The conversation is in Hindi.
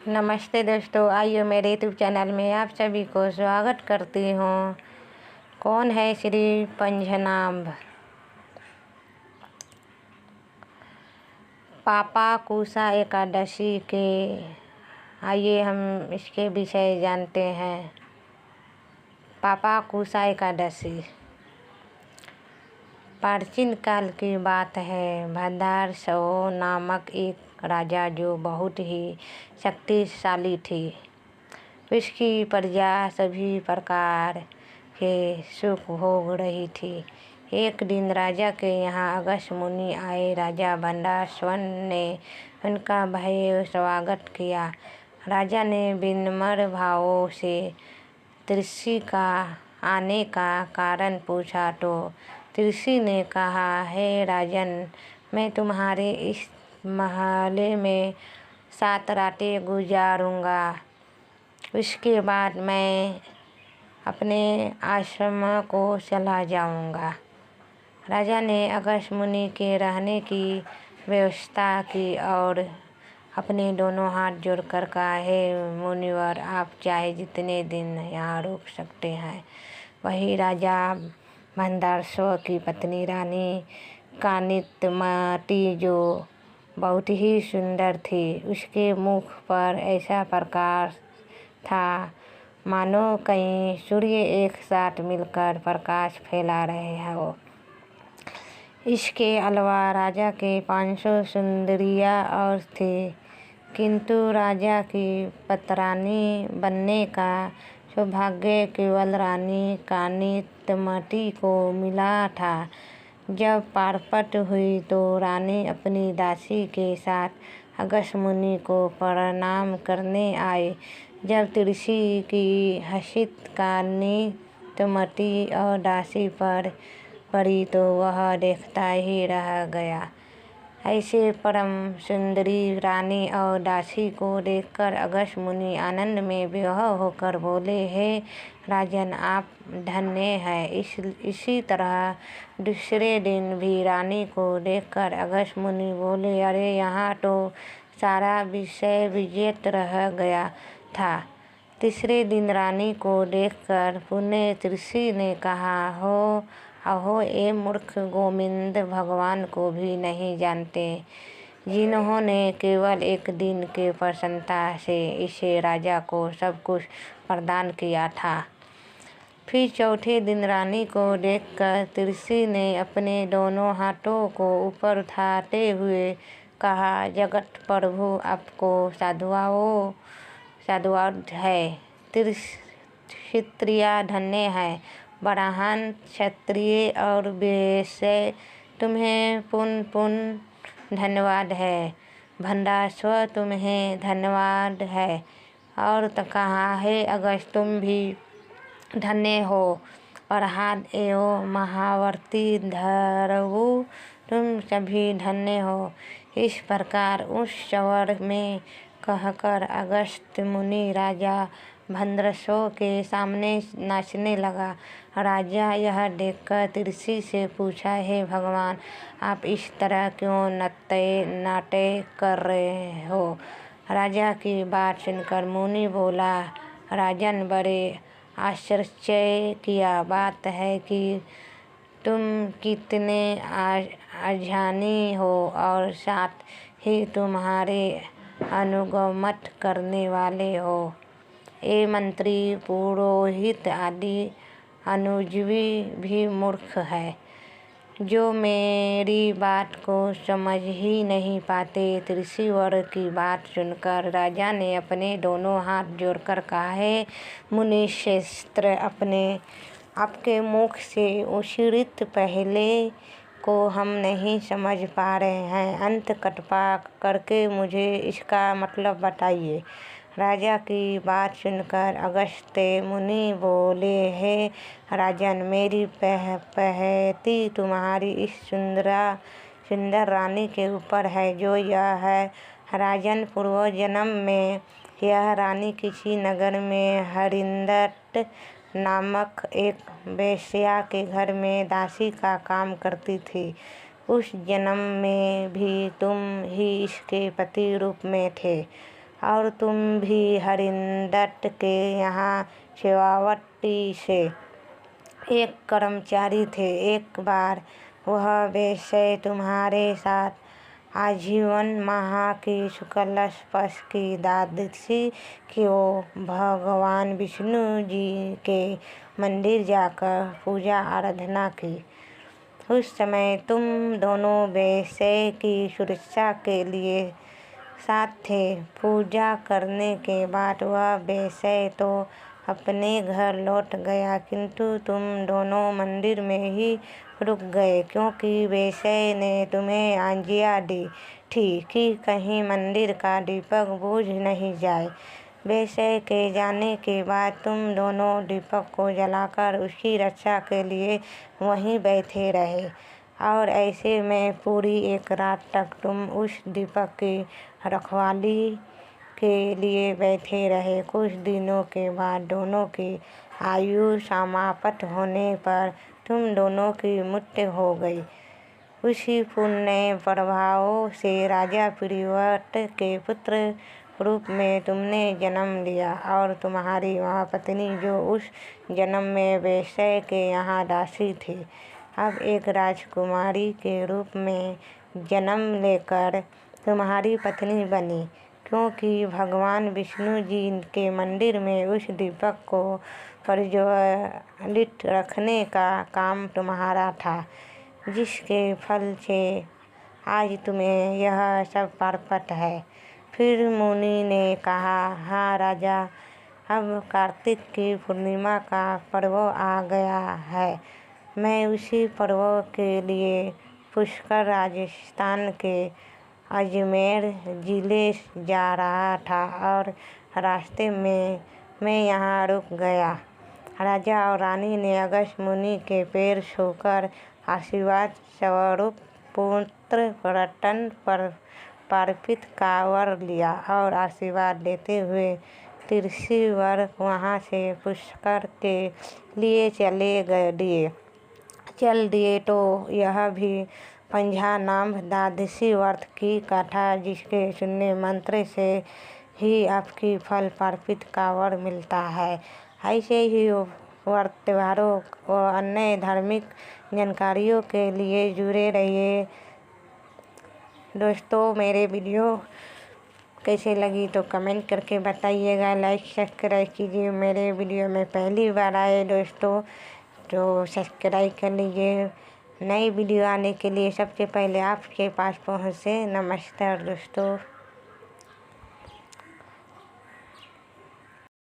नमस्ते दोस्तों, आइए मेरे यूट्यूब चैनल में आप सभी को स्वागत करती हूँ। कौन है श्री पंजनाभ? पापा कुशा एकादशी के आइए हम इसके विषय जानते हैं। पापा कुशा एकादशी प्राचीन काल की बात है। भद्रासव नामक एक राजा जो बहुत ही शक्तिशाली थी, उसकी प्रजा सभी प्रकार के सुख भोग रही थी। एक दिन राजा के यहाँ अगस्त्य मुनि आए। राजा भद्रासव ने उनका भव्य स्वागत किया। राजा ने विनम्र भाव से ऋषि का आने का कारण पूछा तो ऋषि ने कहा, हे राजन, मैं तुम्हारे इस महल में 7 रातें गुजारूंगा। उसके बाद मैं अपने आश्रम को चला जाऊंगा। राजा ने अगस्त्य मुनि के रहने की व्यवस्था की और अपने दोनों हाथ जोड़कर कहा, हे मुनिवर, आप चाहे जितने दिन यहाँ रुक सकते हैं। वही राजा भद्रासव की पत्नी रानी कांतिमती, जो बहुत ही सुंदर थी, उसके मुख पर ऐसा प्रकाश था मानो कई सूर्य एक साथ मिलकर प्रकाश फैला रहे हो। इसके अलावा राजा के 500 सुंदरियाँ और थी, किंतु राजा की पतरानी बनने का सौभाग्य केवल रानी कांतिमती को मिला था। जब प्राप्त हुई तो रानी अपनी दासी के साथ अगस्त्य मुनि को प्रणाम करने आई। जब ऋषि की हंसी कांतिमती और दासी पर पड़ी तो वह देखता ही रह गया। ऐसे परम सुंदरी रानी और दासी को देखकर अगस्त्य मुनि आनंद में विभोर होकर बोले, हे राजन, आप धन्य हैं। इसी तरह दूसरे दिन भी रानी को देखकर अगस्त्य मुनि बोले, अरे यहाँ तो सारा विषय विजेत रह गया था। तीसरे दिन रानी को देखकर पुनः ऋषि ने कहा, अहो ये मूर्ख गोविंद भगवान को भी नहीं जानते, जिन्होंने केवल एक दिन के प्रसन्नता से इसे राजा को सब कुछ प्रदान किया था। फिर चौथे दिन रानी को देखकर ऋषि ने अपने दोनों हाथों को ऊपर उठाते हुए कहा, जगत प्रभु, आपको साधुवाद है। क्षत्रिय धन्य है। ब्राह्मण, क्षत्रिय और वैश्य, तुम्हें पुनः धन्यवाद है। भद्रासव, तुम्हें धन्यवाद है। और तो कहा, हे अगस्त्य, तुम भी धन्य हो। प्रहलाद एवं महावर्ती धरऊ, तुम सभी धन्य हो। इस प्रकार उस स्वर में कहकर अगस्त्य मुनि राजा भद्रासव के सामने नाचने लगा। राजा यह देखकर ऋषि से पूछा, हे भगवान, आप इस तरह क्यों नाट्य कर रहे हो? राजा की बात सुनकर मुनि बोला, राजन, बड़े आश्चर्य की बात है कि तुम कितने अज्ञानी हो और साथ ही तुम्हारे अनुगमन करने वाले हो। ये मंत्री, पुरोहित आदि अनुजवी भी मूर्ख है, जो मेरी बात को समझ ही नहीं पाते। ऋषिवर की बात सुनकर राजा ने अपने दोनों हाथ जोड़कर कहा, हे मुनिश्रेष्ठ, आपके मुख से उच्चारित पहले को हम नहीं समझ पा रहे हैं। अंत कृपा करके मुझे इसका मतलब बताइए। राजा की बात सुनकर अगस्त्य मुनि बोले, हे राजन, मेरी पहती तुम्हारी इस सुंदर रानी के ऊपर है। जो यह है, राजन, पूर्व जन्म में यह रानी किसी नगर में हरिंदर नामक एक वेश्या के घर में दासी का काम करती थी। उस जन्म में भी तुम ही इसके पति रूप में थे। और तुम भी हरिंदट के यहाँ सेवावटी से एक कर्मचारी थे। एक बार वह वेश्या तुम्हारे साथ आजीवन महा की शुक्ल पक्ष की द्वादशी को भगवान विष्णु जी के मंदिर जाकर पूजा आराधना की। उस समय तुम दोनों वेश्या की सुरक्षा के लिए साथ थे। पूजा करने के बाद वह वेश्या तो अपने घर लौट गया, किंतु तुम दोनों मंदिर में ही रुक गए, क्योंकि वेश्या ने तुम्हें आज्ञा दी थी कि कहीं मंदिर का दीपक बुझ नहीं जाए। वेश्या के जाने के बाद तुम दोनों दीपक को जलाकर उसकी रक्षा के लिए वहीं बैठे रहे, और ऐसे में पूरी एक रात तक तुम उस दीपक की रखवाली के लिए बैठे रहे। कुछ दिनों के बाद दोनों की आयु समाप्त होने पर तुम दोनों की मृत्यु हो गई। उसी पुण्य प्रभाव से राजा प्रियव्रत के पुत्र रूप में तुमने जन्म लिया, और तुम्हारी महापत्नी जो उस जन्म में वेश्या के यहाँ दासी थी, अब एक राजकुमारी के रूप में जन्म लेकर तुम्हारी पत्नी बनी, क्योंकि भगवान विष्णु जी के मंदिर में उस दीपक को प्रज्वलित रखने का काम तुम्हारा था, जिसके फल से आज तुम्हें यह सब प्राप्त है। फिर मुनि ने कहा, हाँ राजा, अब कार्तिक की पूर्णिमा का पर्व आ गया है। मैं उसी पर्व के लिए पुष्कर राजस्थान के अजमेर जिले जा रहा था, और रास्ते में मैं यहाँ रुक गया। राजा और रानी ने अगस्त्य मुनि के पैर छूकर आशीर्वाद स्वरूप पुत्र पर्यटन पर पार्पित का वर लिया, और आशीर्वाद लेते हुए त्रिशूवर वहाँ से पुष्कर के लिए चल दिए। तो यह भी पंझा नाम द्वादशी व्रत की कथा, जिसके सुनने मंत्र से ही आपकी फल प्राप्ति का वर मिलता है। ऐसे ही व्रत त्योहारों व अन्य धार्मिक जानकारियों के लिए जुड़े रहिए। दोस्तों, मेरे वीडियो कैसे लगी तो कमेंट करके बताइएगा। लाइक सब्सक्राइब कीजिए। मेरे वीडियो में पहली बार आए दोस्तों तो सब्सक्राइब कर लीजिए। नई वीडियो आने के लिए सबसे पहले आपके पास पहुँचे। नमस्कार दोस्तों।